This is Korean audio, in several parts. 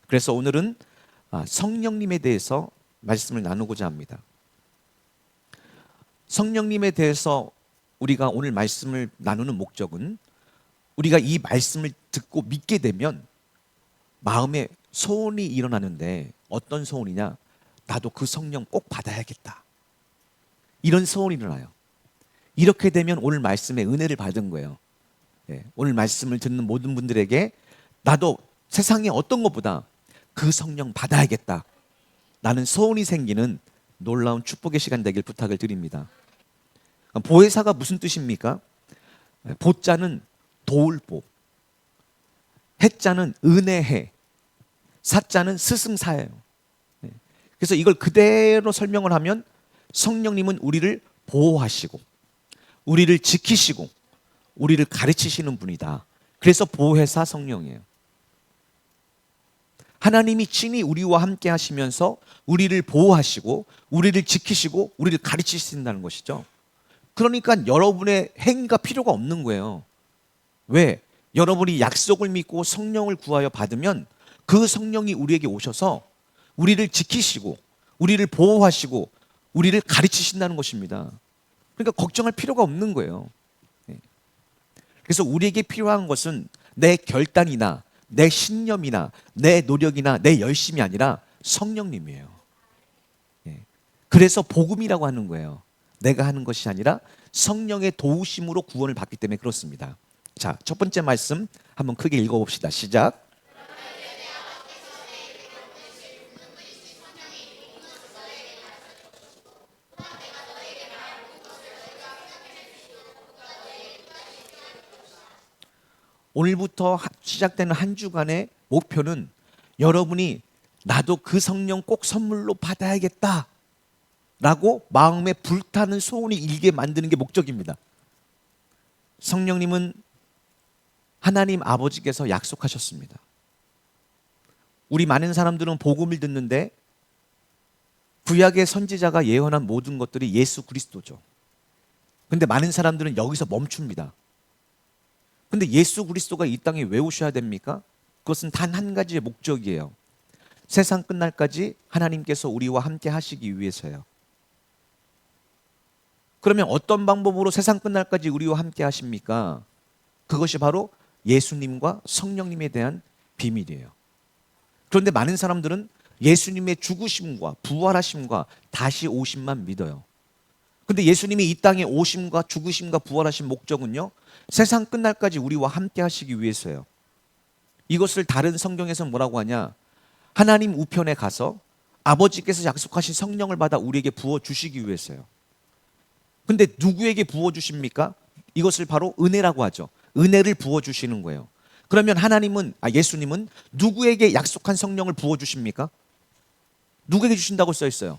그래서 오늘은 성령님에 대해서 말씀을 나누고자 합니다. 성령님에 대해서 우리가 오늘 말씀을 나누는 목적은 우리가 이 말씀을 듣고 믿게 되면 마음에 소원이 일어나는데 어떤 소원이냐? 나도 그 성령 꼭 받아야겠다. 이런 소원이 일어나요. 이렇게 되면 오늘 말씀에 은혜를 받은 거예요. 오늘 말씀을 듣는 모든 분들에게 나도 세상에 어떤 것보다 그 성령 받아야겠다. 나는 소원이 생기는 놀라운 축복의 시간 되길 부탁을 드립니다. 보혜사가 무슨 뜻입니까? 보자는 도울보, 해자는 은혜해, 사자는 스승사예요. 그래서 이걸 그대로 설명을 하면 성령님은 우리를 보호하시고 우리를 지키시고 우리를 가르치시는 분이다. 그래서 보혜사 성령이에요. 하나님이 친히 우리와 함께 하시면서 우리를 보호하시고 우리를 지키시고 우리를 가르치신다는 것이죠. 그러니까 여러분의 행위가 필요가 없는 거예요. 왜? 여러분이 약속을 믿고 성령을 구하여 받으면 그 성령이 우리에게 오셔서 우리를 지키시고 우리를 보호하시고 우리를 가르치신다는 것입니다. 그러니까 걱정할 필요가 없는 거예요. 그래서 우리에게 필요한 것은 내 결단이나 내 신념이나 내 노력이나 내 열심이 아니라 성령님이에요. 그래서 복음이라고 하는 거예요. 내가 하는 것이 아니라 성령의 도우심으로 구원을 받기 때문에 그렇습니다. 자, 첫 번째 말씀 한번 크게 읽어봅시다. 시작. 오늘부터 시작되는 한 주간의 목표는 여러분이 나도 그 성령 꼭 선물로 받아야겠다 라고 마음에 불타는 소원이 일게 만드는 게 목적입니다. 성령님은 하나님 아버지께서 약속하셨습니다. 우리 많은 사람들은 복음을 듣는데 구약의 선지자가 예언한 모든 것들이 예수 그리스도죠. 근데 많은 사람들은 여기서 멈춥니다. 근데 예수 그리스도가 이 땅에 왜 오셔야 됩니까? 그것은 단 한 가지의 목적이에요. 세상 끝날까지 하나님께서 우리와 함께 하시기 위해서요. 그러면 어떤 방법으로 세상 끝날까지 우리와 함께 하십니까? 그것이 바로 예수님과 성령님에 대한 비밀이에요. 그런데 많은 사람들은 예수님의 죽으심과 부활하심과 다시 오심만 믿어요. 근데 예수님이 이 땅에 오심과 죽으심과 부활하신 목적은요, 세상 끝날까지 우리와 함께 하시기 위해서요. 이것을 다른 성경에서는 뭐라고 하냐? 하나님 우편에 가서 아버지께서 약속하신 성령을 받아 우리에게 부어주시기 위해서요. 근데 누구에게 부어주십니까? 이것을 바로 은혜라고 하죠. 은혜를 부어주시는 거예요. 그러면 예수님은 누구에게 약속한 성령을 부어주십니까? 누구에게 주신다고 써 있어요?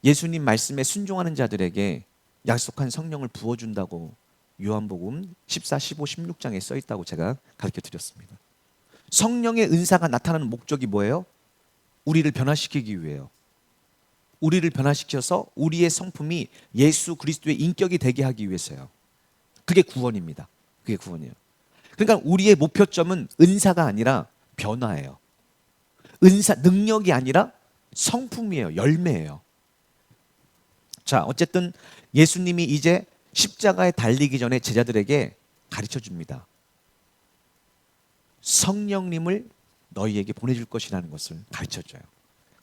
예수님 말씀에 순종하는 자들에게 약속한 성령을 부어준다고 요한복음 14, 15, 16장에 써 있다고 제가 가르쳐 드렸습니다. 성령의 은사가 나타나는 목적이 뭐예요? 우리를 변화시키기 위해요. 우리를 변화시켜서 우리의 성품이 예수 그리스도의 인격이 되게 하기 위해서요. 그게 구원입니다. 그게 구원이에요. 그러니까 우리의 목표점은 은사가 아니라 변화예요. 능력이 아니라 성품이에요. 열매예요. 자, 어쨌든 예수님이 이제 십자가에 달리기 전에 제자들에게 가르쳐 줍니다. 성령님을 너희에게 보내줄 것이라는 것을 가르쳐 줘요.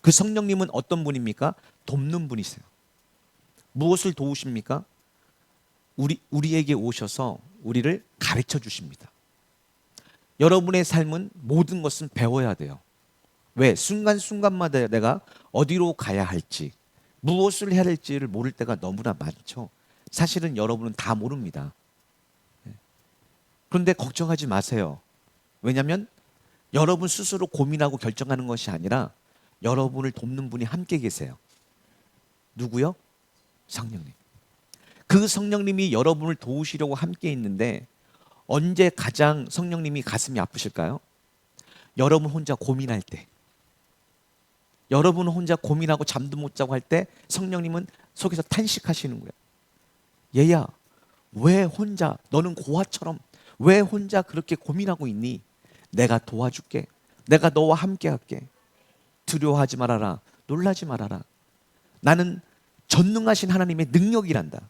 그 성령님은 어떤 분입니까? 돕는 분이세요. 무엇을 도우십니까? 우리에게 오셔서 우리를 가르쳐 주십니다. 여러분의 삶은 모든 것은 배워야 돼요. 왜? 순간순간마다 내가 어디로 가야 할지, 무엇을 해야 할지를 모를 때가 너무나 많죠. 사실은 여러분은 다 모릅니다. 그런데 걱정하지 마세요. 왜냐하면 여러분 스스로 고민하고 결정하는 것이 아니라 여러분을 돕는 분이 함께 계세요. 누구요? 성령님. 그 성령님이 여러분을 도우시려고 함께 있는데 언제 가장 성령님이 가슴이 아프실까요? 여러분 혼자 고민할 때, 여러분 혼자 고민하고 잠도 못 자고 할 때 성령님은 속에서 탄식하시는 거예요. 얘야, 왜 너는 고아처럼 왜 혼자 그렇게 고민하고 있니? 내가 도와줄게. 내가 너와 함께 할게. 두려워하지 말아라. 놀라지 말아라. 나는 전능하신 하나님의 능력이란다.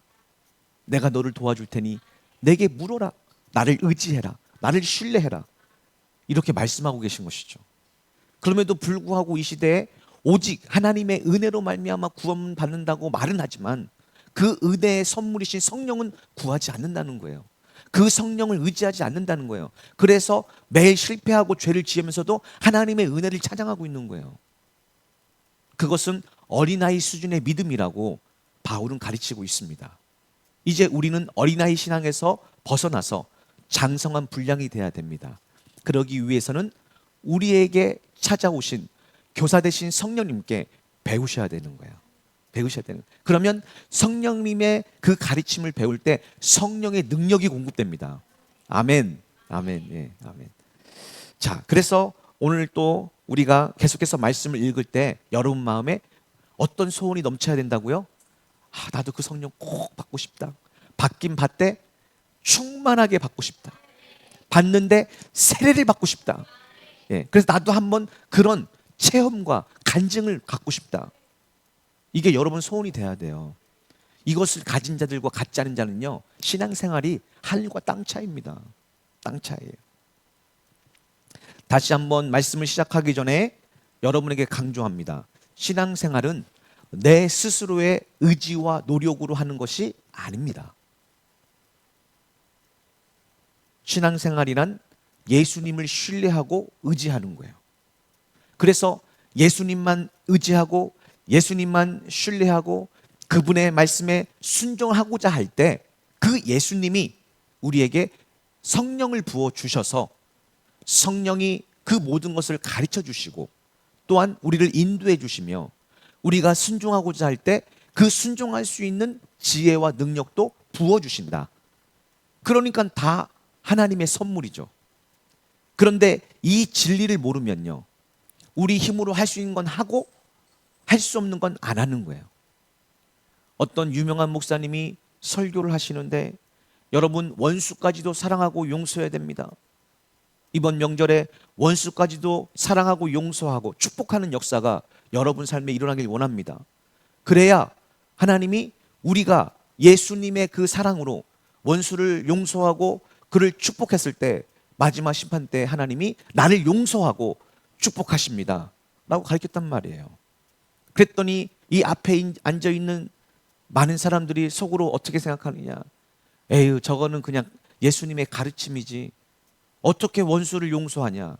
내가 너를 도와줄 테니 내게 물어라. 나를 의지해라. 나를 신뢰해라. 이렇게 말씀하고 계신 것이죠. 그럼에도 불구하고 이 시대에 오직 하나님의 은혜로 말미암아 구원 받는다고 말은 하지만 그 은혜의 선물이신 성령은 구하지 않는다는 거예요. 그 성령을 의지하지 않는다는 거예요. 그래서 매일 실패하고 죄를 지으면서도 하나님의 은혜를 찬양하고 있는 거예요. 그것은 어린아이 수준의 믿음이라고 바울은 가르치고 있습니다. 이제 우리는 어린아이 신앙에서 벗어나서 장성한 분량이 돼야 됩니다. 그러기 위해서는 우리에게 찾아오신 교사 되신 성령님께 배우셔야 되는 거예요. 배우셔야 되는 거예요. 그러면 성령님의 그 가르침을 배울 때 성령의 능력이 공급됩니다. 아멘. 아멘. 예, 아멘. 자, 그래서 오늘 또 우리가 계속해서 말씀을 읽을 때 여러분 마음에 어떤 소원이 넘쳐야 된다고요? 나도 그 성령 꼭 받고 싶다. 받긴 받되 충만하게 받고 싶다. 받는데 세례를 받고 싶다. 예, 그래서 나도 한번 그런 체험과 간증을 갖고 싶다. 이게 여러분 소원이 돼야 돼요. 이것을 가진 자들과 갖지 않은 자는요, 신앙생활이 하늘과 땅 차이입니다. 땅 차이예요. 다시 한번 말씀을 시작하기 전에 여러분에게 강조합니다. 신앙생활은 내 스스로의 의지와 노력으로 하는 것이 아닙니다. 신앙생활이란 예수님을 신뢰하고 의지하는 거예요. 그래서 예수님만 의지하고 예수님만 신뢰하고 그분의 말씀에 순종하고자 할 때 그 예수님이 우리에게 성령을 부어 주셔서 성령이 그 모든 것을 가르쳐 주시고 또한 우리를 인도해 주시며 우리가 순종하고자 할 때 그 순종할 수 있는 지혜와 능력도 부어 주신다. 그러니까 다 하나님의 선물이죠. 그런데 이 진리를 모르면요, 우리 힘으로 할 수 있는 건 하고 할 수 없는 건 안 하는 거예요. 어떤 유명한 목사님이 설교를 하시는데 여러분 원수까지도 사랑하고 용서해야 됩니다. 이번 명절에 원수까지도 사랑하고 용서하고 축복하는 역사가 여러분 삶에 일어나길 원합니다. 그래야 하나님이 우리가 예수님의 그 사랑으로 원수를 용서하고 그를 축복했을 때 마지막 심판 때 하나님이 나를 용서하고 축복하십니다 라고 가르쳤단 말이에요. 그랬더니 이 앞에 앉아있는 많은 사람들이 속으로 어떻게 생각하느냐, 에휴 저거는 그냥 예수님의 가르침이지 어떻게 원수를 용서하냐,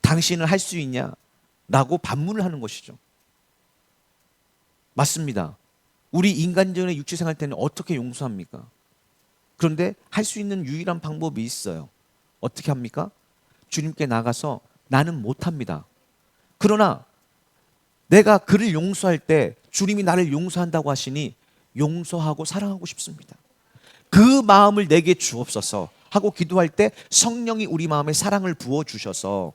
당신은 할 수 있냐 라고 반문을 하는 것이죠. 맞습니다. 우리 인간적인 육체생활 때는 어떻게 용서합니까? 그런데 할 수 있는 유일한 방법이 있어요. 어떻게 합니까? 주님께 나가서 나는 못합니다. 그러나 내가 그를 용서할 때 주님이 나를 용서한다고 하시니 용서하고 사랑하고 싶습니다. 그 마음을 내게 주옵소서 하고 기도할 때 성령이 우리 마음에 사랑을 부어주셔서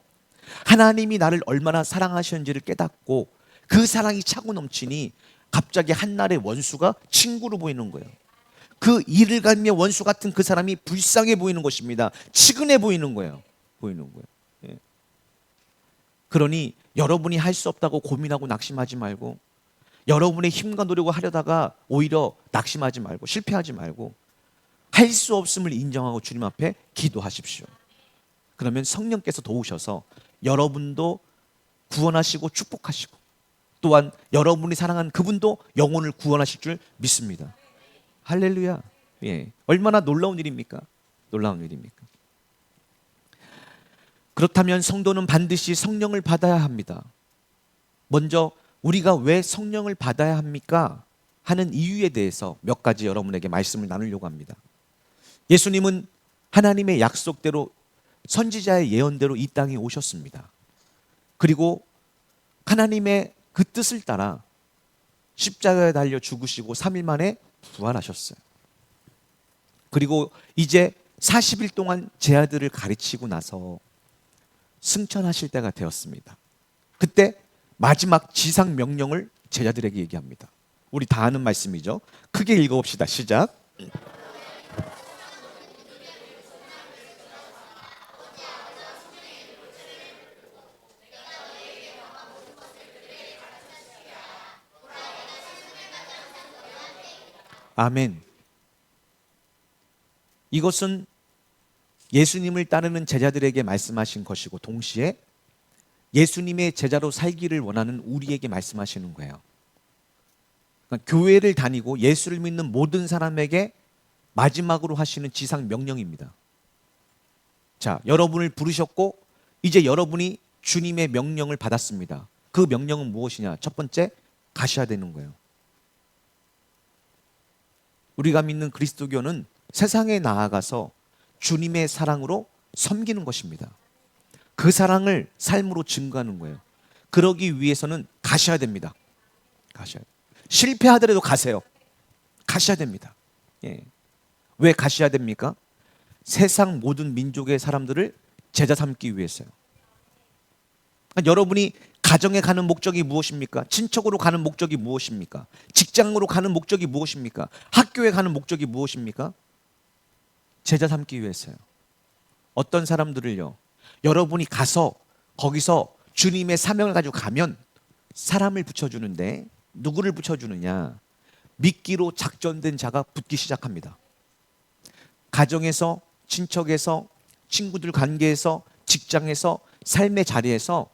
하나님이 나를 얼마나 사랑하셨는지를 깨닫고 그 사랑이 차고 넘치니 갑자기 한날의 원수가 친구로 보이는 거예요. 그 이를 갈며 원수 같은 그 사람이 불쌍해 보이는 것입니다. 치근해 보이는 거예요. 예. 그러니 여러분이 할 수 없다고 고민하고 낙심하지 말고 여러분의 힘과 노력을 하려다가 오히려 낙심하지 말고 실패하지 말고 할 수 없음을 인정하고 주님 앞에 기도하십시오. 그러면 성령께서 도우셔서 여러분도 구원하시고 축복하시고 또한 여러분이 사랑하는 그분도 영혼을 구원하실 줄 믿습니다. 할렐루야. 예. 얼마나 놀라운 일입니까? 놀라운 일입니까? 그렇다면 성도는 반드시 성령을 받아야 합니다. 먼저 우리가 왜 성령을 받아야 합니까? 하는 이유에 대해서 몇 가지 여러분에게 말씀을 나누려고 합니다. 예수님은 하나님의 약속대로 선지자의 예언대로 이 땅에 오셨습니다. 그리고 하나님의 그 뜻을 따라 십자가에 달려 죽으시고 3일 만에 부활하셨어요. 그리고 이제 40일 동안 제 아들을 가르치고 나서 승천하실 때가 되었습니다. 그때 마지막 지상 명령을 제자들에게 얘기합니다. 우리 다 아는 말씀이죠. 크게 읽어봅시다. 시작. 아멘. 이것은 예수님을 따르는 제자들에게 말씀하신 것이고 동시에 예수님의 제자로 살기를 원하는 우리에게 말씀하시는 거예요. 그러니까 교회를 다니고 예수를 믿는 모든 사람에게 마지막으로 하시는 지상 명령입니다. 자, 여러분을 부르셨고 이제 여러분이 주님의 명령을 받았습니다. 그 명령은 무엇이냐? 첫 번째, 가셔야 되는 거예요. 우리가 믿는 그리스도교는 세상에 나아가서 주님의 사랑으로 섬기는 것입니다. 그 사랑을 삶으로 증거하는 거예요. 그러기 위해서는 가셔야 됩니다. 가셔야 돼요. 실패하더라도 가세요. 가셔야 됩니다. 예. 왜 가셔야 됩니까? 세상 모든 민족의 사람들을 제자 삼기 위해서요. 그러니까 여러분이 가정에 가는 목적이 무엇입니까? 친척으로 가는 목적이 무엇입니까? 직장으로 가는 목적이 무엇입니까? 학교에 가는 목적이 무엇입니까? 제자 삼기 위해서요. 어떤 사람들을요, 여러분이 가서 거기서 주님의 사명을 가지고 가면 사람을 붙여주는데 누구를 붙여주느냐? 미끼로 작전된 자가 붙기 시작합니다. 가정에서, 친척에서, 친구들 관계에서, 직장에서, 삶의 자리에서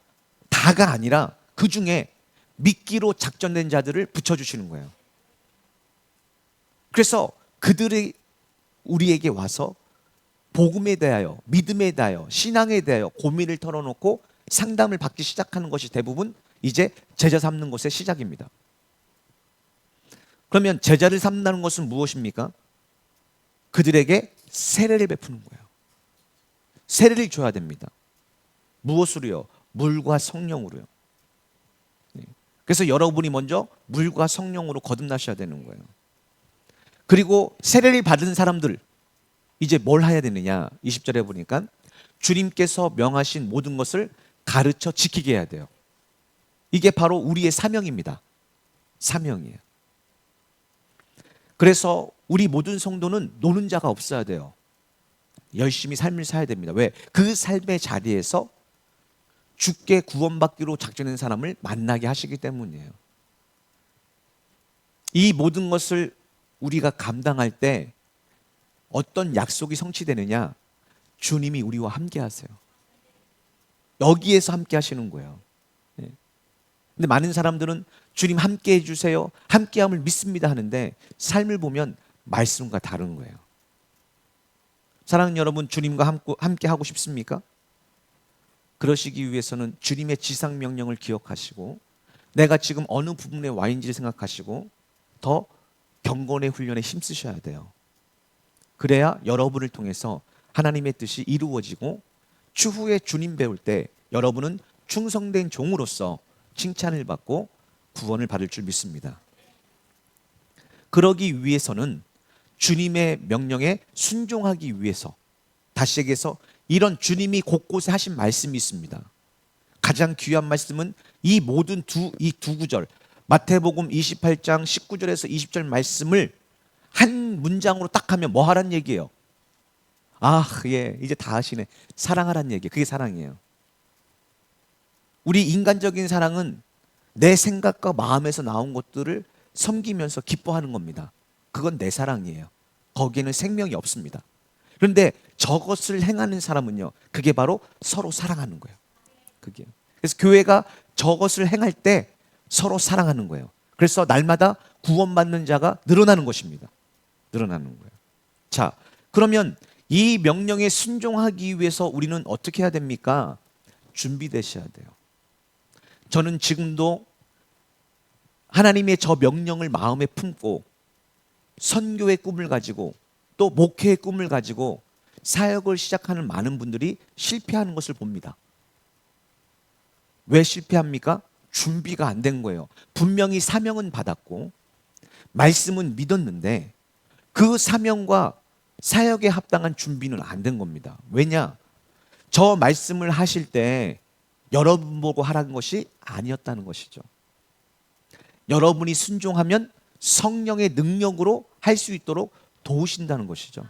다가 아니라 그 중에 미끼로 작전된 자들을 붙여주시는 거예요. 그래서 그들이 우리에게 와서 복음에 대하여, 믿음에 대하여, 신앙에 대하여 고민을 털어놓고 상담을 받기 시작하는 것이 대부분 이제 제자 삼는 것의 시작입니다. 그러면 제자를 삼는다는 것은 무엇입니까? 그들에게 세례를 베푸는 거예요. 세례를 줘야 됩니다. 무엇으로요? 물과 성령으로요. 그래서 여러분이 먼저 물과 성령으로 거듭나셔야 되는 거예요. 그리고 세례를 받은 사람들 이제 뭘 해야 되느냐? 20절에 보니까 주님께서 명하신 모든 것을 가르쳐 지키게 해야 돼요. 이게 바로 우리의 사명입니다. 사명이에요. 그래서 우리 모든 성도는 노는 자가 없어야 돼요. 열심히 삶을 살아야 됩니다. 왜? 그 삶의 자리에서 주께 구원받기로 작정된 사람을 만나게 하시기 때문이에요. 이 모든 것을 우리가 감당할 때 어떤 약속이 성취되느냐? 주님이 우리와 함께 하세요. 여기에서 함께 하시는 거예요. 근데 많은 사람들은 주님 함께 해주세요, 함께함을 믿습니다 하는데 삶을 보면 말씀과 다른 거예요. 사랑하는 여러분, 주님과 함께 하고 싶습니까? 그러시기 위해서는 주님의 지상 명령을 기억하시고 내가 지금 어느 부분에 와 있는지를 생각하시고 더 경건의 훈련에 힘쓰셔야 돼요. 그래야 여러분을 통해서 하나님의 뜻이 이루어지고 추후에 주님 배울 때 여러분은 충성된 종으로서 칭찬을 받고 구원을 받을 줄 믿습니다. 그러기 위해서는 주님의 명령에 순종하기 위해서, 다시 얘기해서 이런 주님이 곳곳에 하신 말씀이 있습니다. 가장 귀한 말씀은 이 모든 이 두 구절, 마태복음 28장 19절에서 20절 말씀을 한 문장으로 딱 하면 뭐 하란 얘기예요? 아, 예, 이제 다 하시네. 사랑하란 얘기예요. 그게 사랑이에요. 우리 인간적인 사랑은 내 생각과 마음에서 나온 것들을 섬기면서 기뻐하는 겁니다. 그건 내 사랑이에요. 거기에는 생명이 없습니다. 그런데 저것을 행하는 사람은요, 그게 바로 서로 사랑하는 거예요. 그게. 그래서 교회가 저것을 행할 때 서로 사랑하는 거예요. 그래서 날마다 구원받는 자가 늘어나는 것입니다. 늘어나는 거예요. 자, 그러면 이 명령에 순종하기 위해서 우리는 어떻게 해야 됩니까? 준비되셔야 돼요. 저는 지금도 하나님의 저 명령을 마음에 품고 선교의 꿈을 가지고 또 목회의 꿈을 가지고 사역을 시작하는 많은 분들이 실패하는 것을 봅니다. 왜 실패합니까? 준비가 안 된 거예요. 분명히 사명은 받았고 말씀은 믿었는데 그 사명과 사역에 합당한 준비는 안 된 겁니다. 왜냐? 저 말씀을 하실 때 여러분 보고 하라는 것이 아니었다는 것이죠. 여러분이 순종하면 성령의 능력으로 할 수 있도록 도우신다는 것이죠.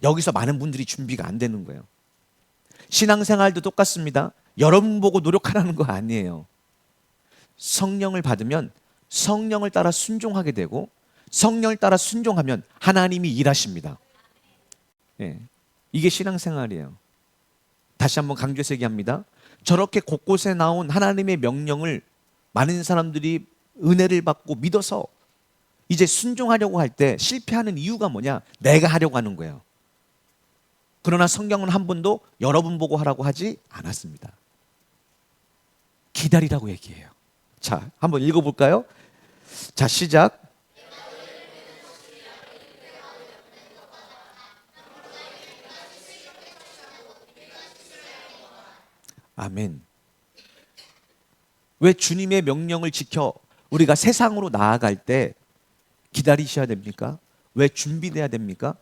여기서 많은 분들이 준비가 안 되는 거예요. 신앙생활도 똑같습니다. 여러분 보고 노력하라는 거 아니에요. 성령을 받으면 성령을 따라 순종하게 되고 성령을 따라 순종하면 하나님이 일하십니다. 예. 이게 신앙생활이에요. 다시 한번 강조해서 얘기합니다. 저렇게 곳곳에 나온 하나님의 명령을 많은 사람들이 은혜를 받고 믿어서 이제 순종하려고 할 때 실패하는 이유가 뭐냐? 내가 하려고 하는 거예요. 그러나 성경은 한 번도 여러분 보고 하라고 하지 않았습니다. 기다리라고 얘기해요. 자, 한번 읽어볼까요? 자, 시작. 아멘. 왜 주님의 명령을 지켜 우리가 세상으로 나아갈 때 기다리셔야 됩니까? 왜 준비돼야 됩니까?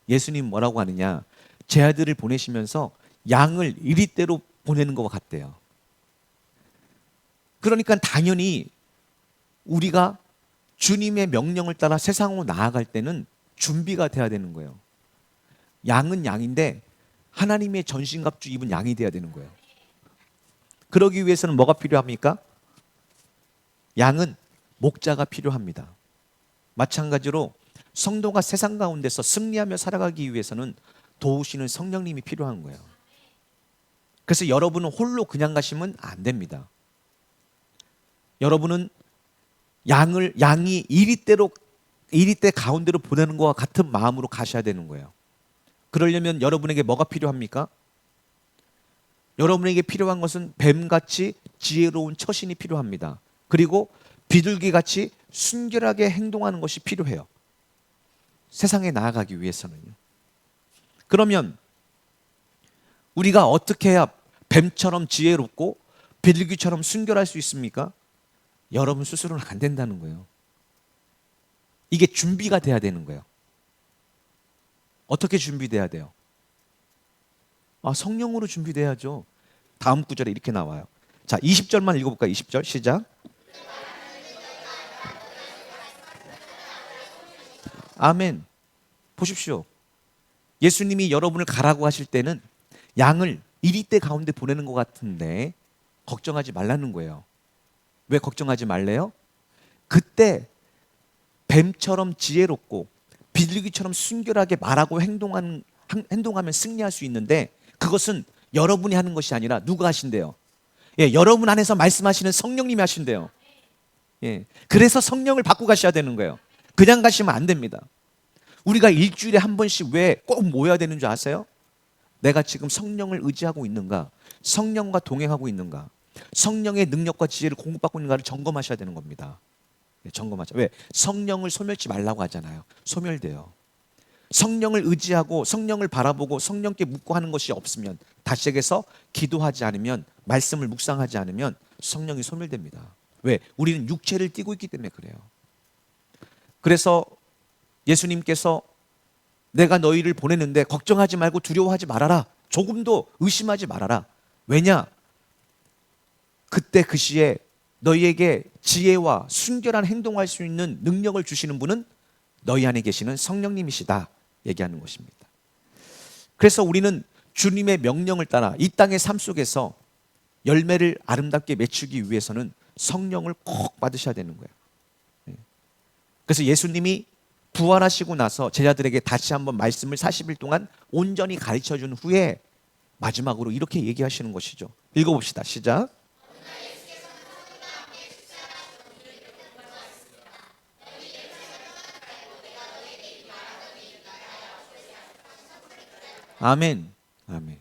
예수님 뭐라고 하느냐? 제 아들을 보내시면서 양을 이리대로 보내는 것 같대요. 그러니까 당연히 우리가 주님의 명령을 따라 세상으로 나아갈 때는 준비가 돼야 되는 거예요. 양은 양인데 하나님의 전신갑주 입은 양이 돼야 되는 거예요. 그러기 위해서는 뭐가 필요합니까? 양은 목자가 필요합니다. 마찬가지로 성도가 세상 가운데서 승리하며 살아가기 위해서는 도우시는 성령님이 필요한 거예요. 그래서 여러분은 홀로 그냥 가시면 안 됩니다. 여러분은 양이 이리대 가운데로 보내는 것과 같은 마음으로 가셔야 되는 거예요. 그러려면 여러분에게 뭐가 필요합니까? 여러분에게 필요한 것은 뱀같이 지혜로운 처신이 필요합니다. 그리고 비둘기같이 순결하게 행동하는 것이 필요해요. 세상에 나아가기 위해서는요. 그러면 우리가 어떻게 해야 뱀처럼 지혜롭고 비둘기처럼 순결할 수 있습니까? 여러분 스스로는 안 된다는 거예요. 이게 준비가 돼야 되는 거예요. 어떻게 준비돼야 돼요? 성령으로 준비돼야죠. 다음 구절에 이렇게 나와요. 자, 20절만 읽어볼까요? 20절 시작. 아멘. 보십시오. 예수님이 여러분을 가라고 하실 때는 양을 이리대 가운데 보내는 것 같은데 걱정하지 말라는 거예요. 왜 걱정하지 말래요? 그때 뱀처럼 지혜롭고 비둘기처럼 순결하게 말하고 행동하면 승리할 수 있는데 그것은 여러분이 하는 것이 아니라 누가 하신대요? 여러분 안에서 말씀하시는 성령님이 하신대요. 그래서 성령을 받고 가셔야 되는 거예요. 그냥 가시면 안 됩니다. 우리가 일주일에 한 번씩 왜 꼭 모여야 되는 줄 아세요? 내가 지금 성령을 의지하고 있는가? 성령과 동행하고 있는가? 성령의 능력과 지혜를 공급받고 있는가를 점검하셔야 되는 겁니다. 점검하자. 왜? 성령을 소멸치 말라고 하잖아요. 소멸돼요. 성령을 의지하고 성령을 바라보고 성령께 묻고 하는 것이 없으면 다시 얘기해서 기도하지 않으면 말씀을 묵상하지 않으면 성령이 소멸됩니다. 왜? 우리는 육체를 띠고 있기 때문에 그래요. 그래서 예수님께서 내가 너희를 보내는데 걱정하지 말고 두려워하지 말아라. 조금도 의심하지 말아라. 왜냐? 그때 그 시에 너희에게 지혜와 순결한 행동할 수 있는 능력을 주시는 분은 너희 안에 계시는 성령님이시다 얘기하는 것입니다. 그래서 우리는 주님의 명령을 따라 이 땅의 삶 속에서 열매를 아름답게 맺추기 위해서는 성령을 꼭 받으셔야 되는 거예요. 그래서 예수님이 부활하시고 나서 제자들에게 다시 한번 말씀을 40일 동안 온전히 가르쳐 준 후에 마지막으로 이렇게 얘기하시는 것이죠. 읽어봅시다. 시작. 아멘. 아멘.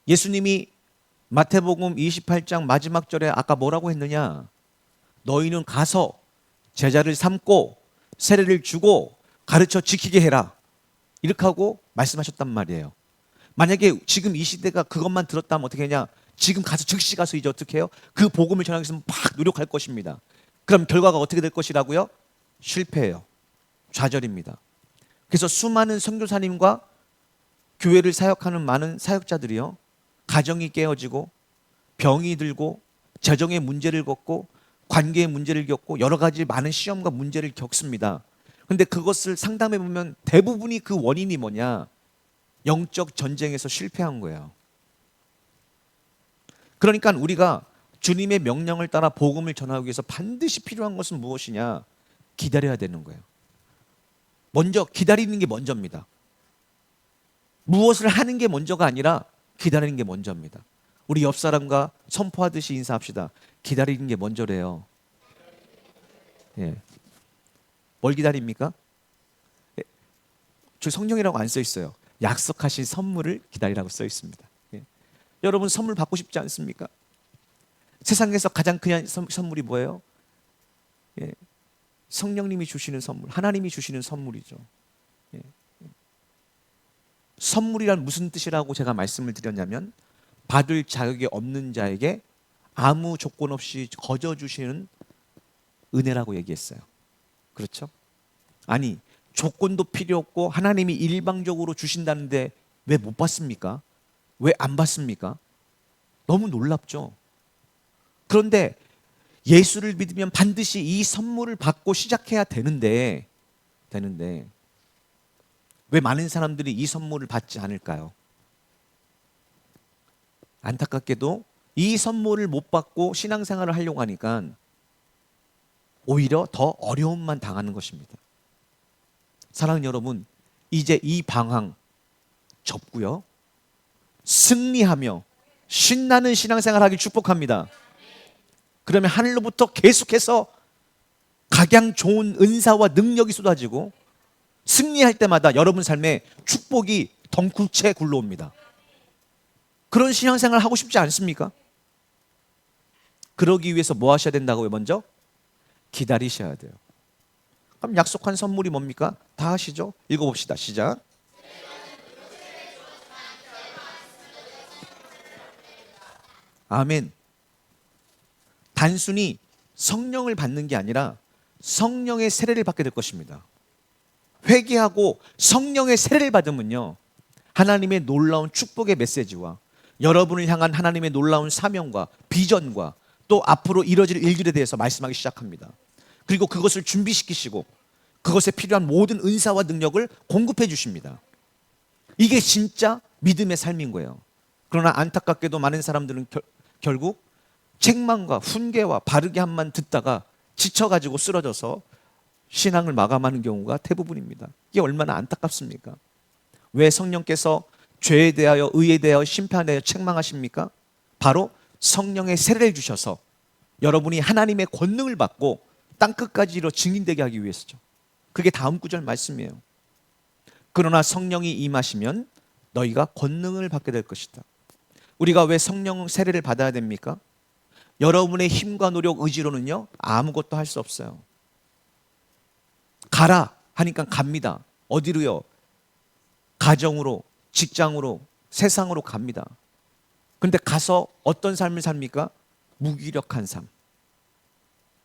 예수님이 마태복음 28장 마지막 절에 아까 뭐라고 했느냐? 너희는 가서 제자를 삼고 세례를 주고 가르쳐 지키게 해라. 이렇게 하고 말씀하셨단 말이에요. 만약에 지금 이 시대가 그것만 들었다면 어떻게 하냐? 지금 가서 즉시 가서 이제 어떻게 해요? 그 복음을 전하기 위해서 막 노력할 것입니다. 그럼 결과가 어떻게 될 것이라고요? 실패해요. 좌절입니다. 그래서 수많은 선교사님과 교회를 사역하는 많은 사역자들이요, 가정이 깨어지고 병이 들고 재정의 문제를 겪고 관계의 문제를 겪고 여러 가지 많은 시험과 문제를 겪습니다. 그런데 그것을 상담해 보면 대부분이 그 원인이 뭐냐? 영적 전쟁에서 실패한 거예요. 그러니까 우리가 주님의 명령을 따라 복음을 전하기 위해서 반드시 필요한 것은 무엇이냐? 기다려야 되는 거예요. 먼저 기다리는 게 먼저입니다. 무엇을 하는 게 먼저가 아니라 기다리는 게 먼저입니다. 우리 옆 사람과 선포하듯이 인사합시다. 기다리는 게 먼저래요. 예. 뭘 기다립니까? 예. 저 성령이라고 안 써 있어요. 약속하신 선물을 기다리라고 써 있습니다. 예. 여러분 선물 받고 싶지 않습니까? 세상에서 가장 그냥 선물이 뭐예요? 예. 성령님이 주시는 선물, 하나님이 주시는 선물이죠. 예. 선물이란 무슨 뜻이라고 제가 말씀을 드렸냐면 받을 자격이 없는 자에게 아무 조건 없이 거저 주시는 은혜라고 얘기했어요. 그렇죠? 아니, 조건도 필요 없고 하나님이 일방적으로 주신다는데 왜 못 받습니까? 왜 안 받습니까? 너무 놀랍죠? 그런데 예수를 믿으면 반드시 이 선물을 받고 시작해야 되는데 왜 많은 사람들이 이 선물을 받지 않을까요? 안타깝게도 이 선물을 못 받고 신앙생활을 하려고 하니까 오히려 더 어려움만 당하는 것입니다. 사랑하는 여러분, 이제 이 방황 접고요. 승리하며 신나는 신앙생활 하길 축복합니다. 그러면 하늘로부터 계속해서 각양 좋은 은사와 능력이 쏟아지고 승리할 때마다 여러분 삶에 축복이 덩굴채 굴러옵니다. 그런 신앙생활 하고 싶지 않습니까? 그러기 위해서 뭐 하셔야 된다고요? 먼저 기다리셔야 돼요. 그럼 약속한 선물이 뭡니까? 다 하시죠? 읽어봅시다. 시작. 아멘. 단순히 성령을 받는 게 아니라 성령의 세례를 받게 될 것입니다. 회개하고 성령의 세례를 받으면요, 하나님의 놀라운 축복의 메시지와 여러분을 향한 하나님의 놀라운 사명과 비전과 또 앞으로 이뤄질 일들에 대해서 말씀하기 시작합니다. 그리고 그것을 준비시키시고 그것에 필요한 모든 은사와 능력을 공급해 주십니다. 이게 진짜 믿음의 삶인 거예요. 그러나 안타깝게도 많은 사람들은 결국 책망과 훈계와 바르게 함만 듣다가 지쳐가지고 쓰러져서 신앙을 마감하는 경우가 대부분입니다. 이게 얼마나 안타깝습니까? 왜 성령께서 죄에 대하여 의에 대하여 심판에 대하여 책망하십니까? 바로 성령의 세례를 주셔서 여러분이 하나님의 권능을 받고 땅끝까지 이뤄 증인되게 하기 위해서죠. 그게 다음 구절 말씀이에요. 그러나 성령이 임하시면 너희가 권능을 받게 될 것이다. 우리가 왜 성령 세례를 받아야 됩니까? 여러분의 힘과 노력, 의지로는요 아무것도 할 수 없어요. 가라 하니까 갑니다. 어디로요? 가정으로, 직장으로, 세상으로 갑니다. 그런데 가서 어떤 삶을 삽니까? 무기력한 삶,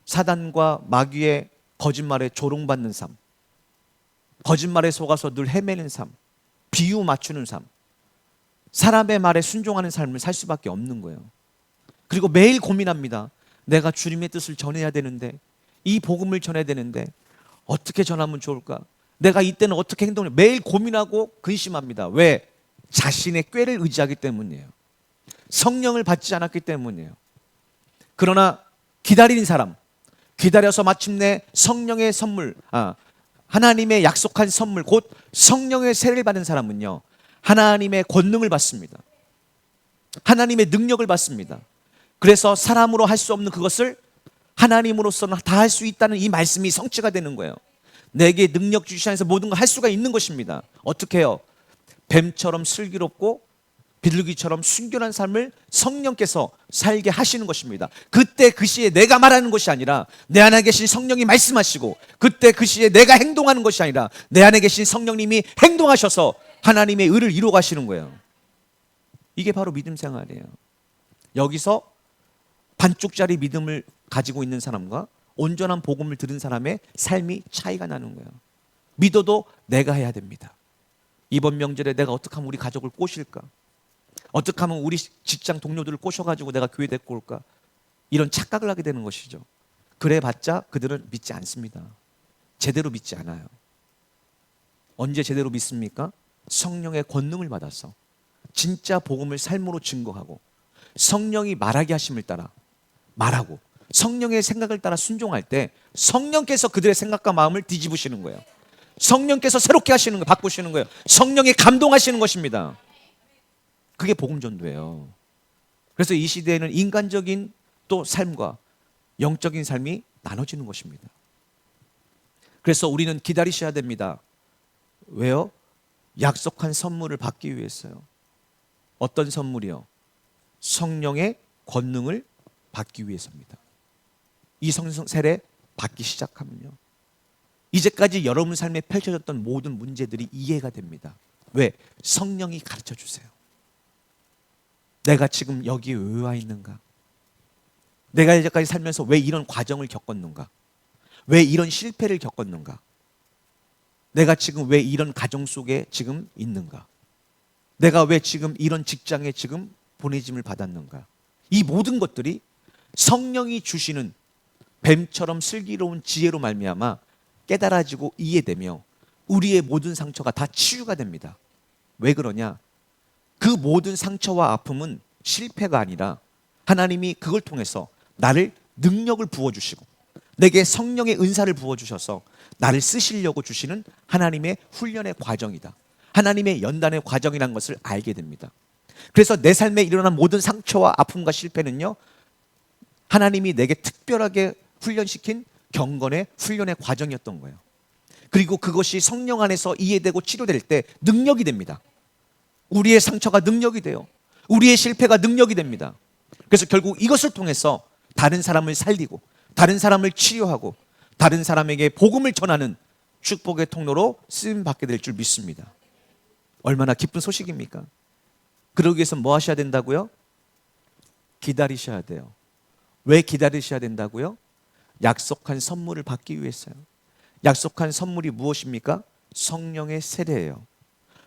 사단과 마귀의 거짓말에 조롱받는 삶, 거짓말에 속아서 늘 헤매는 삶, 비유 맞추는 삶, 사람의 말에 순종하는 삶을 살 수밖에 없는 거예요. 그리고 매일 고민합니다. 내가 주님의 뜻을 전해야 되는데, 이 복음을 전해야 되는데 어떻게 전하면 좋을까? 내가 이때는 어떻게 행동해? 매일 고민하고 근심합니다. 왜? 자신의 꾀를 의지하기 때문이에요. 성령을 받지 않았기 때문이에요. 그러나 기다리는 사람, 기다려서 마침내 성령의 선물, 하나님의 약속한 선물, 곧 성령의 세례를 받은 사람은요, 하나님의 권능을 받습니다. 하나님의 능력을 받습니다. 그래서 사람으로 할 수 없는 그것을 하나님으로서는 다 할 수 있다는 이 말씀이 성취가 되는 거예요. 내게 능력 주시지 않아서 모든 걸 할 수가 있는 것입니다. 어떻게 해요? 뱀처럼 슬기롭고 비둘기처럼 순결한 삶을 성령께서 살게 하시는 것입니다. 그때 그 시에 내가 말하는 것이 아니라 내 안에 계신 성령이 말씀하시고, 그때 그 시에 내가 행동하는 것이 아니라 내 안에 계신 성령님이 행동하셔서 하나님의 의를 이루어 가시는 거예요. 이게 바로 믿음 생활이에요. 여기서 반쪽짜리 믿음을 가지고 있는 사람과 온전한 복음을 들은 사람의 삶이 차이가 나는 거예요. 믿어도 내가 해야 됩니다. 이번 명절에 내가 어떻게 하면 우리 가족을 꼬실까? 어떻게 하면 우리 직장 동료들을 꼬셔가지고 내가 교회 데리고 올까? 이런 착각을 하게 되는 것이죠. 그래봤자 그들은 믿지 않습니다. 제대로 믿지 않아요. 언제 제대로 믿습니까? 성령의 권능을 받아서 진짜 복음을 삶으로 증거하고 성령이 말하게 하심을 따라 말하고, 성령의 생각을 따라 순종할 때 성령께서 그들의 생각과 마음을 뒤집으시는 거예요. 성령께서 새롭게 하시는 거예요. 바꾸시는 거예요. 성령이 감동하시는 것입니다. 그게 복음 전도예요. 그래서 이 시대에는 인간적인 또 삶과 영적인 삶이 나눠지는 것입니다. 그래서 우리는 기다리셔야 됩니다. 왜요? 약속한 선물을 받기 위해서요. 어떤 선물이요? 성령의 권능을 받기 위해서입니다. 이 성령 세례 받기 시작하면요, 이제까지 여러분 삶에 펼쳐졌던 모든 문제들이 이해가 됩니다. 왜? 성령이 가르쳐 주세요. 내가 지금 여기 왜 와 있는가? 내가 이제까지 살면서 왜 이런 과정을 겪었는가? 왜 이런 실패를 겪었는가? 내가 지금 왜 이런 가정 속에 지금 있는가? 내가 왜 지금 이런 직장에 지금 보내짐을 받았는가? 이 모든 것들이 성령이 주시는 뱀처럼 슬기로운 지혜로 말미암아 깨달아지고 이해되며 우리의 모든 상처가 다 치유가 됩니다. 왜 그러냐? 그 모든 상처와 아픔은 실패가 아니라 하나님이 그걸 통해서 나를 능력을 부어주시고 내게 성령의 은사를 부어주셔서 나를 쓰시려고 주시는 하나님의 훈련의 과정이다. 하나님의 연단의 과정이라는 것을 알게 됩니다. 그래서 내 삶에 일어난 모든 상처와 아픔과 실패는요, 하나님이 내게 특별하게 훈련시킨 경건의 훈련의 과정이었던 거예요. 그리고 그것이 성령 안에서 이해되고 치료될 때 능력이 됩니다. 우리의 상처가 능력이 돼요. 우리의 실패가 능력이 됩니다. 그래서 결국 이것을 통해서 다른 사람을 살리고 다른 사람을 치유하고 다른 사람에게 복음을 전하는 축복의 통로로 쓰임 받게 될 줄 믿습니다. 얼마나 기쁜 소식입니까? 그러기 위해서 뭐 하셔야 된다고요? 기다리셔야 돼요. 왜 기다리셔야 된다고요? 약속한 선물을 받기 위해서요. 약속한 선물이 무엇입니까? 성령의 세례예요.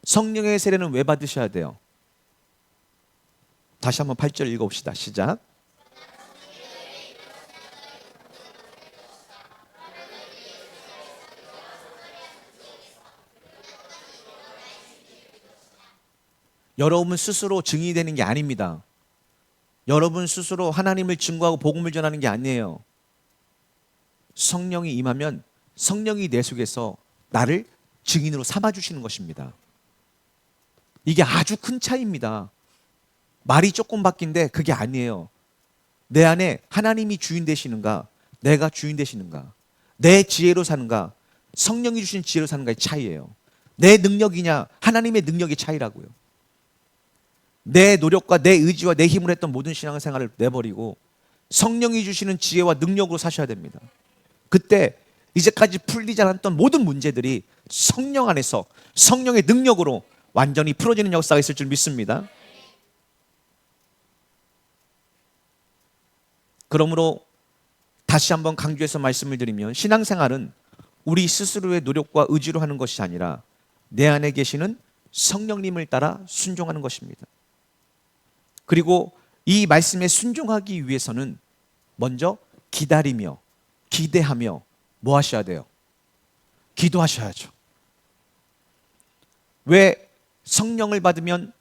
성령의 세례는 왜 받으셔야 돼요? 다시 한번 8절 읽어봅시다. 시작. 여러분 스스로 증인이 되는 게 아닙니다. 여러분 스스로 하나님을 증거하고 복음을 전하는 게 아니에요. 성령이 임하면 성령이 내 속에서 나를 증인으로 삼아주시는 것입니다. 이게 아주 큰 차이입니다. 말이 조금 바뀐데 그게 아니에요. 내 안에 하나님이 주인 되시는가, 내가 주인 되시는가, 내 지혜로 사는가, 성령이 주신 지혜로 사는가의 차이예요. 내 능력이냐, 하나님의 능력의 차이라고요. 내 노력과 내 의지와 내 힘으로 했던 모든 신앙생활을 내버리고 성령이 주시는 지혜와 능력으로 사셔야 됩니다. 그때 이제까지 풀리지 않았던 모든 문제들이 성령 안에서 성령의 능력으로 완전히 풀어지는 역사가 있을 줄 믿습니다. 그러므로 다시 한번 강조해서 말씀을 드리면 신앙생활은 우리 스스로의 노력과 의지로 하는 것이 아니라 내 안에 계시는 성령님을 따라 순종하는 것입니다. 그리고 이 말씀에 순종하기 위해서는 먼저 기다리며 기대하며 뭐 하셔야 돼요? 기도하셔야죠. 왜 성령을 받으면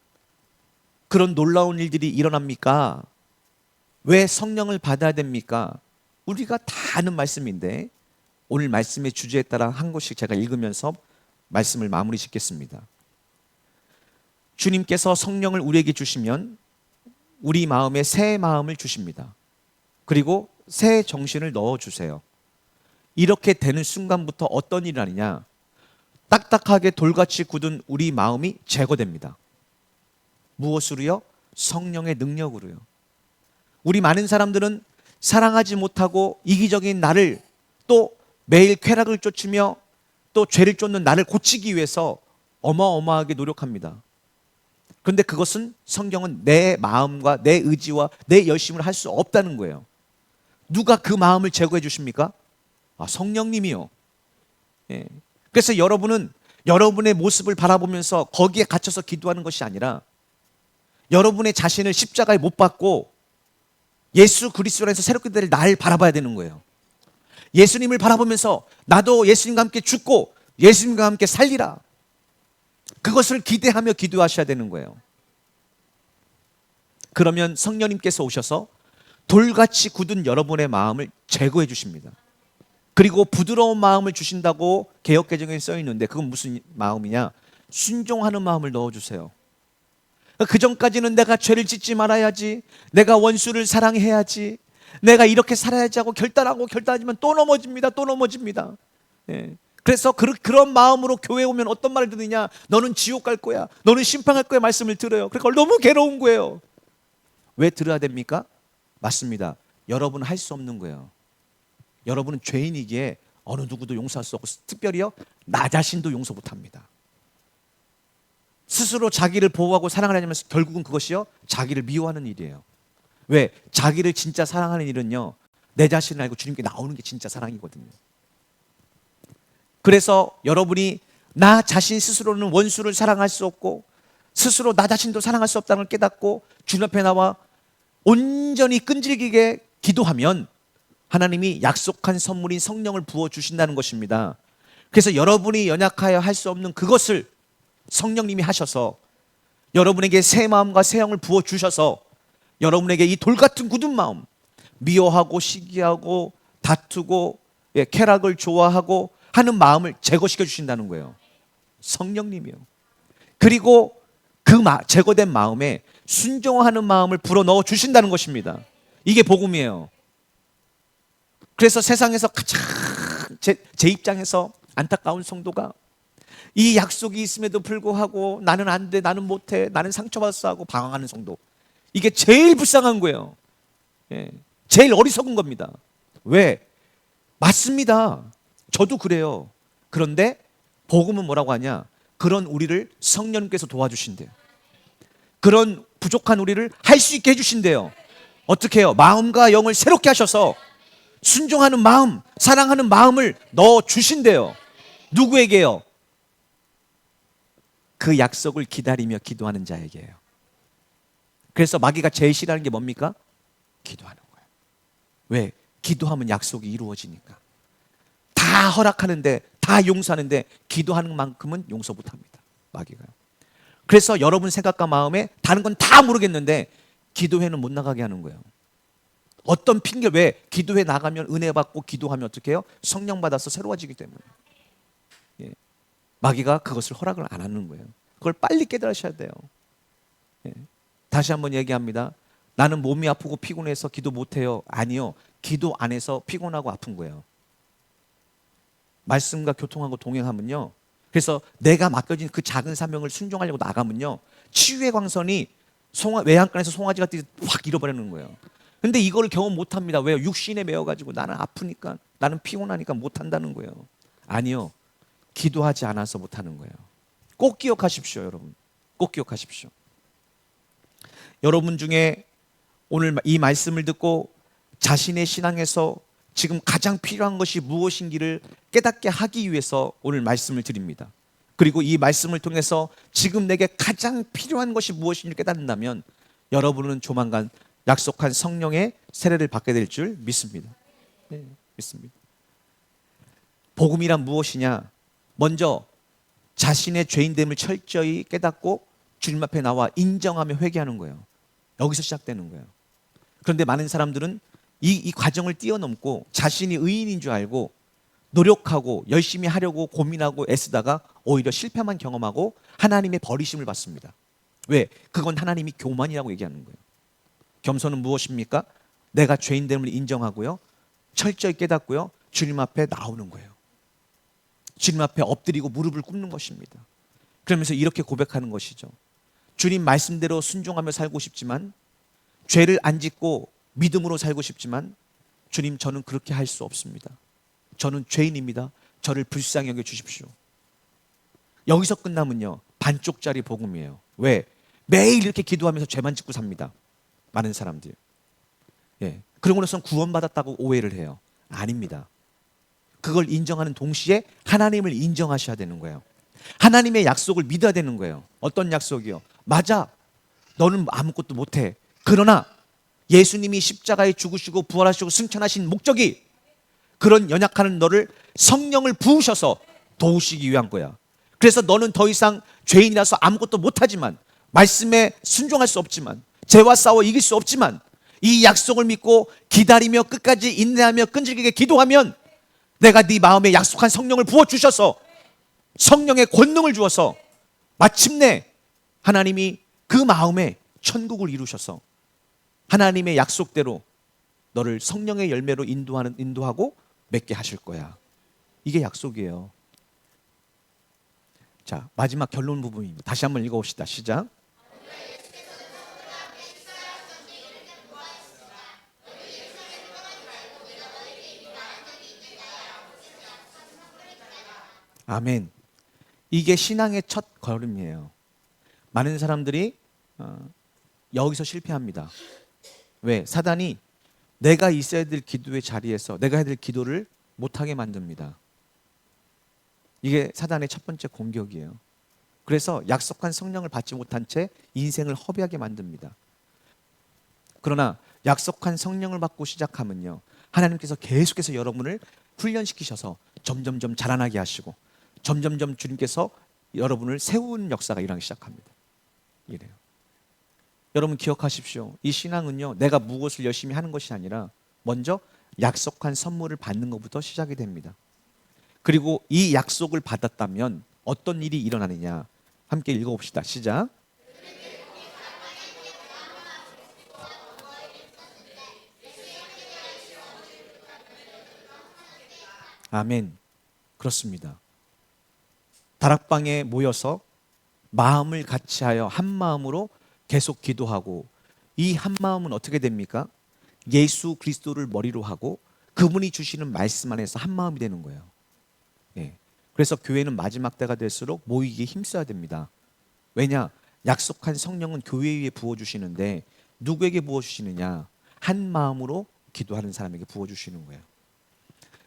그런 놀라운 일들이 일어납니까? 왜 성령을 받아야 됩니까? 우리가 다 아는 말씀인데 오늘 말씀의 주제에 따라 한 곳씩 제가 읽으면서 말씀을 마무리 짓겠습니다. 주님께서 성령을 우리에게 주시면 우리 마음에 새 마음을 주십니다. 그리고 새 정신을 넣어주세요. 이렇게 되는 순간부터 어떤 일이 아니냐? 딱딱하게 돌같이 굳은 우리 마음이 제거됩니다. 무엇으로요? 성령의 능력으로요. 우리 많은 사람들은 사랑하지 못하고 이기적인 나를 또 매일 쾌락을 쫓으며 또 죄를 쫓는 나를 고치기 위해서 어마어마하게 노력합니다. 그런데 그것은 성경은 내 마음과 내 의지와 내 열심을 할 수 없다는 거예요. 누가 그 마음을 제거해 주십니까? 성령님이요. 예. 그래서 여러분은 여러분의 모습을 바라보면서 거기에 갇혀서 기도하는 것이 아니라 여러분의 자신을 십자가에 못 박고 예수 그리스도 안에서 새롭게 될 날 바라봐야 되는 거예요. 예수님을 바라보면서 나도 예수님과 함께 죽고 예수님과 함께 살리라. 그것을 기대하며 기도하셔야 되는 거예요. 그러면 성령님께서 오셔서 돌같이 굳은 여러분의 마음을 제거해 주십니다. 그리고 부드러운 마음을 주신다고 개역개정에 써 있는데 그건 무슨 마음이냐? 순종하는 마음을 넣어주세요. 그 전까지는 내가 죄를 짓지 말아야지, 내가 원수를 사랑해야지, 내가 이렇게 살아야지 하고 결단하지만 또 넘어집니다. 또 넘어집니다. 예. 그래서 그런 마음으로 교회에 오면 어떤 말을 듣느냐? 너는 지옥 갈 거야, 너는 심판할 거야 말씀을 들어요. 그러니까 너무 괴로운 거예요. 왜 들어야 됩니까? 맞습니다. 여러분은 할 수 없는 거예요. 여러분은 죄인이기에 어느 누구도 용서할 수 없고, 특별히요 나 자신도 용서 못합니다. 스스로 자기를 보호하고 사랑하려면 결국은 그것이요 자기를 미워하는 일이에요. 왜? 자기를 진짜 사랑하는 일은요 내 자신을 알고 주님께 나오는 게 진짜 사랑이거든요. 그래서 여러분이 나 자신 스스로는 원수를 사랑할 수 없고 스스로 나 자신도 사랑할 수 없다는 걸 깨닫고 주님 앞에 나와 온전히 끈질기게 기도하면 하나님이 약속한 선물인 성령을 부어주신다는 것입니다. 그래서 여러분이 연약하여 할 수 없는 그것을 성령님이 하셔서 여러분에게 새 마음과 새 영을 부어주셔서 여러분에게 이 돌같은 굳은 마음, 미워하고 시기하고 다투고 쾌락을 좋아하고 하는 마음을 제거시켜 주신다는 거예요. 성령님이요. 그리고 그 제거된 마음에 순종하는 마음을 불어넣어 주신다는 것입니다. 이게 복음이에요. 그래서 세상에서 가장 제 입장에서 안타까운 성도가 이 약속이 있음에도 불구하고 나는 안 돼, 나는 못해, 나는 상처받았어 하고 방황하는 성도, 이게 제일 불쌍한 거예요. 제일 어리석은 겁니다. 왜? 맞습니다. 저도 그래요. 그런데 복음은 뭐라고 하냐? 그런 우리를 성령님께서 도와주신대요. 그런 부족한 우리를 할 수 있게 해주신대요. 어떻게 해요? 마음과 영을 새롭게 하셔서 순종하는 마음, 사랑하는 마음을 넣어주신대요. 누구에게요? 그 약속을 기다리며 기도하는 자에게요. 그래서 마귀가 제일 싫어하는 게 뭡니까? 기도하는 거예요. 왜? 기도하면 약속이 이루어지니까. 다 허락하는데, 다 용서하는데 기도하는 만큼은 용서 못합니다, 마귀가요. 그래서 여러분 생각과 마음에 다른 건 다 모르겠는데 기도회는 못 나가게 하는 거예요. 어떤 핑계, 왜? 기도회 나가면 은혜 받고 기도하면 어떻게 해요? 성령 받아서 새로워지기 때문에. 마귀가 그것을 허락을 안 하는 거예요. 그걸 빨리 깨달으셔야 돼요. 다시 한번 얘기합니다. 나는 몸이 아프고 피곤해서 기도 못해요. 아니요. 기도 안에서 피곤하고 아픈 거예요. 말씀과 교통하고 동행하면요, 그래서 내가 맡겨진 그 작은 사명을 순종하려고 나가면요, 치유의 광선이 외양간에서 송아지가 뛰듯 확 잃어버리는 거예요. 근데 이걸 경험 못합니다. 왜요? 육신에 매여가지고 나는 아프니까, 나는 피곤하니까 못한다는 거예요. 아니요. 기도하지 않아서 못하는 거예요. 꼭 기억하십시오, 여러분. 꼭 기억하십시오. 여러분 중에 오늘 이 말씀을 듣고 자신의 신앙에서 지금 가장 필요한 것이 무엇인지를 깨닫게 하기 위해서 오늘 말씀을 드립니다. 그리고 이 말씀을 통해서 지금 내게 가장 필요한 것이 무엇인지를 깨닫는다면 여러분은 조만간 약속한 성령의 세례를 받게 될 줄 믿습니다. 네, 믿습니다. 복음이란 무엇이냐? 먼저 자신의 죄인됨을 철저히 깨닫고 주님 앞에 나와 인정하며 회개하는 거예요. 여기서 시작되는 거예요. 그런데 많은 사람들은 이 과정을 뛰어넘고 자신이 의인인 줄 알고 노력하고 열심히 하려고 고민하고 애쓰다가 오히려 실패만 경험하고 하나님의 버리심을 받습니다. 왜? 그건 하나님이 교만이라고 얘기하는 거예요. 겸손은 무엇입니까? 내가 죄인됨을 인정하고요, 철저히 깨닫고요, 주님 앞에 나오는 거예요. 주님 앞에 엎드리고 무릎을 꿇는 것입니다. 그러면서 이렇게 고백하는 것이죠. 주님 말씀대로 순종하며 살고 싶지만, 죄를 안 짓고 믿음으로 살고 싶지만, 주님 저는 그렇게 할 수 없습니다. 저는 죄인입니다. 저를 불쌍히 여겨 주십시오. 여기서 끝나면요, 반쪽짜리 복음이에요. 왜? 매일 이렇게 기도하면서 죄만 짓고 삽니다, 많은 사람들이. 그런 것으로는 구원받았다고 오해를 해요. 아닙니다. 그걸 인정하는 동시에 하나님을 인정하셔야 되는 거예요. 하나님의 약속을 믿어야 되는 거예요. 어떤 약속이요? 맞아, 너는 아무것도 못해. 그러나 예수님이 십자가에 죽으시고 부활하시고 승천하신 목적이 그런 연약한 너를 성령을 부으셔서 도우시기 위한 거야. 그래서 너는 더 이상 죄인이라서 아무것도 못하지만, 말씀에 순종할 수 없지만, 죄와 싸워 이길 수 없지만, 이 약속을 믿고 기다리며 끝까지 인내하며 끈질기게 기도하면 내가 네 마음에 약속한 성령을 부어주셔서 성령의 권능을 주어서 마침내 하나님이 그 마음에 천국을 이루셔서 하나님의 약속대로 너를 성령의 열매로 인도하고 맺게 하실 거야. 이게 약속이에요. 자, 마지막 결론 부분입니다. 다시 한번 읽어봅시다. 시작. 아멘. 이게 신앙의 첫 걸음이에요. 많은 사람들이 여기서 실패합니다. 왜? 사단이 내가 있어야 될 기도의 자리에서 내가 해야 될 기도를 못하게 만듭니다. 이게 사단의 첫 번째 공격이에요. 그래서 약속한 성령을 받지 못한 채 인생을 허비하게 만듭니다. 그러나 약속한 성령을 받고 시작하면요, 하나님께서 계속해서 여러분을 훈련시키셔서 점점점 자라나게 하시고 점점점 주님께서 여러분을 세우는 역사가 일어나기 시작합니다. 이래요. 여러분 기억하십시오. 이 신앙은요, 내가 무엇을 열심히 하는 것이 아니라 먼저 약속한 선물을 받는 것부터 시작이 됩니다. 그리고 이 약속을 받았다면 어떤 일이 일어나느냐, 함께 읽어봅시다. 시작. 아멘. 그렇습니다. 다락방에 모여서 마음을 같이하여 한 마음으로 계속 기도하고, 이 한 마음은 어떻게 됩니까? 예수 그리스도를 머리로 하고 그분이 주시는 말씀 안에서 한 마음이 되는 거예요. 예. 그래서 교회는 마지막 때가 될수록 모이기에 힘써야 됩니다. 왜냐? 약속한 성령은 교회 위에 부어주시는데 누구에게 부어주시느냐? 한 마음으로 기도하는 사람에게 부어주시는 거예요.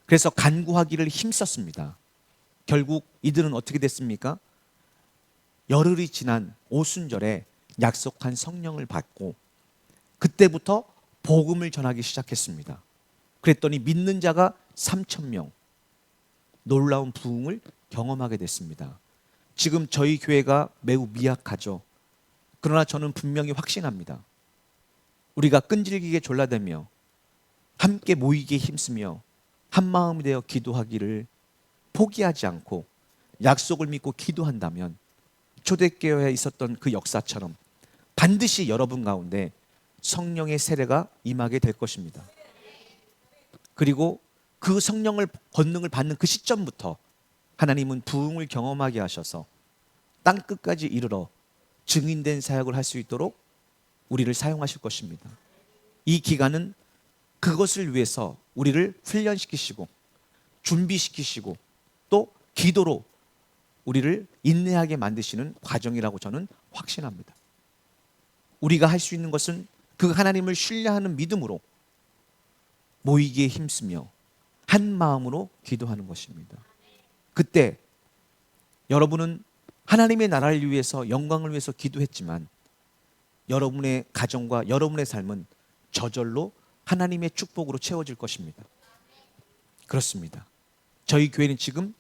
그래서 간구하기를 힘썼습니다. 결국 이들은 어떻게 됐습니까? 열흘이 지난 오순절에 약속한 성령을 받고 그때부터 복음을 전하기 시작했습니다. 그랬더니 믿는 자가 3,000명, 놀라운 부흥을 경험하게 됐습니다. 지금 저희 교회가 매우 미약하죠. 그러나 저는 분명히 확신합니다. 우리가 끈질기게 졸라대며 함께 모이기에 힘쓰며 한 마음이 되어 기도하기를 포기하지 않고 약속을 믿고 기도한다면 초대교회에 있었던 그 역사처럼 반드시 여러분 가운데 성령의 세례가 임하게 될 것입니다. 그리고 그 성령을 권능을 받는 그 시점부터 하나님은 부흥을 경험하게 하셔서 땅 끝까지 이르러 증인된 사역을 할 수 있도록 우리를 사용하실 것입니다. 이 기간은 그것을 위해서 우리를 훈련시키시고 준비시키시고 또 기도로 우리를 인내하게 만드시는 과정이라고 저는 확신합니다. 우리가 할 수 있는 것은 그 하나님을 신뢰하는 믿음으로 모이기에 힘쓰며 한 마음으로 기도하는 것입니다. 그때 여러분은 하나님의 나라를 위해서, 영광을 위해서 기도했지만 여러분의 가정과 여러분의 삶은 저절로 하나님의 축복으로 채워질 것입니다. 그렇습니다. 저희 교회는 지금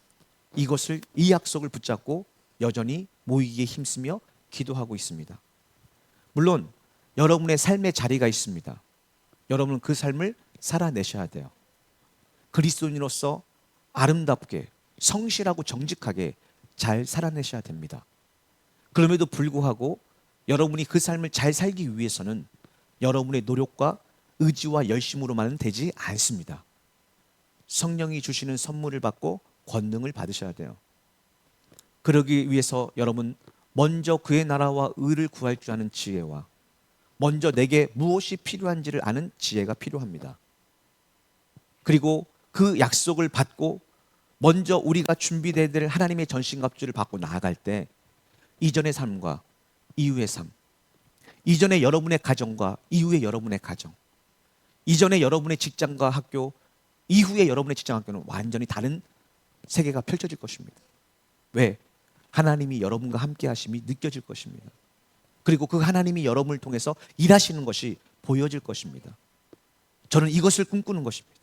이 약속을 붙잡고 여전히 모이기에 힘쓰며 기도하고 있습니다. 물론 여러분의 삶의 자리가 있습니다. 여러분은 그 삶을 살아내셔야 돼요. 그리스도인으로서 아름답게 성실하고 정직하게 잘 살아내셔야 됩니다. 그럼에도 불구하고 여러분이 그 삶을 잘 살기 위해서는 여러분의 노력과 의지와 열심으로만은 되지 않습니다. 성령이 주시는 선물을 받고 권능을 받으셔야 돼요. 그러기 위해서 여러분 먼저 그의 나라와 의를 구할 줄 아는 지혜와 먼저 내게 무엇이 필요한지를 아는 지혜가 필요합니다. 그리고 그 약속을 받고 먼저 우리가 준비되어야 될 하나님의 전신갑주를 받고 나아갈 때 이전의 삶과 이후의 삶, 이전에 여러분의 가정과 이후에 여러분의 가정, 이전에 여러분의 직장과 학교, 이후에 여러분의 직장 학교는 완전히 다른 세계가 펼쳐질 것입니다. 왜? 하나님이 여러분과 함께 하심이 느껴질 것입니다. 그리고 그 하나님이 여러분을 통해서 일하시는 것이 보여질 것입니다. 저는 이것을 꿈꾸는 것입니다.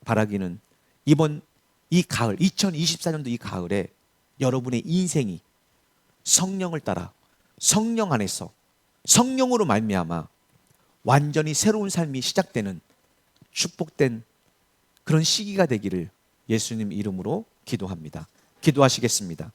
바라기는 이번 이 가을, 2024년도 이 가을에 여러분의 인생이 성령을 따라 성령 안에서 성령으로 말미암아 완전히 새로운 삶이 시작되는 축복된 그런 시기가 되기를 예수님 이름으로 기도합니다. 기도하시겠습니다.